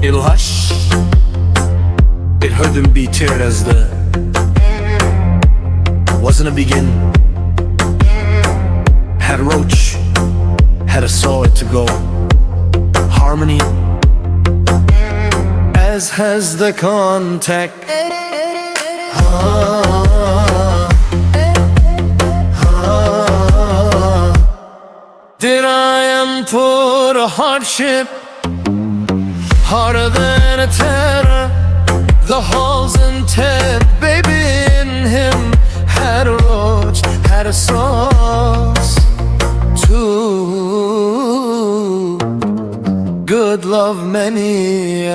It'll hush. It heard them be teared as the wasn't a begin. Had a roach, had a saw it to go. Harmony, as has the contact. Did I am put a hardship harder than a terror? The halls and Ted, baby in him had a roach, had a sauce too. Good love many.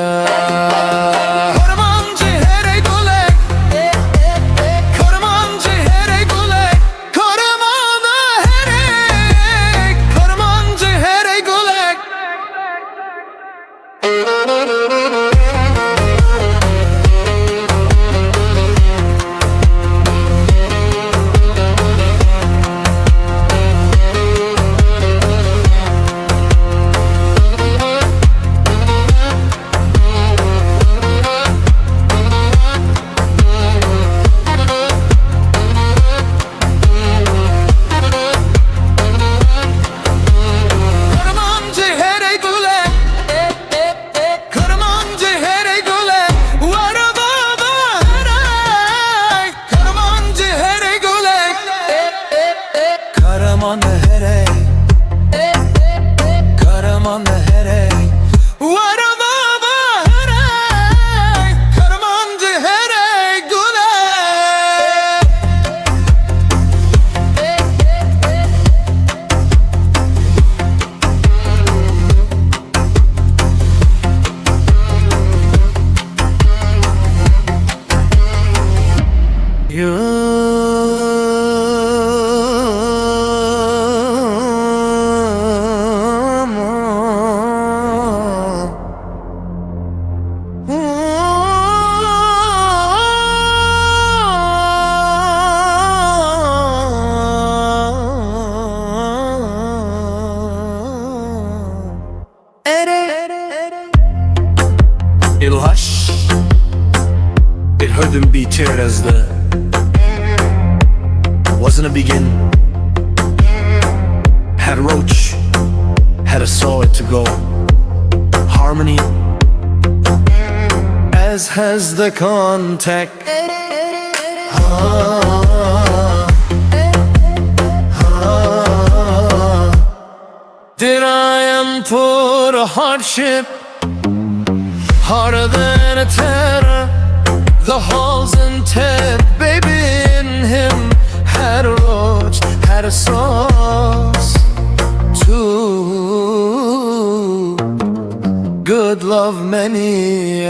On the headache, cut him on the headache. What about the headache? Cut him on the headache. It'll hush. It heard them be teared as the wasn't a begin. Had a roach, had a saw it to go. Harmony, as has the contact. Did I am put a hardship harder than a terror? The halls and Ted, baby in him had a roach, had a sauce too. Good love many.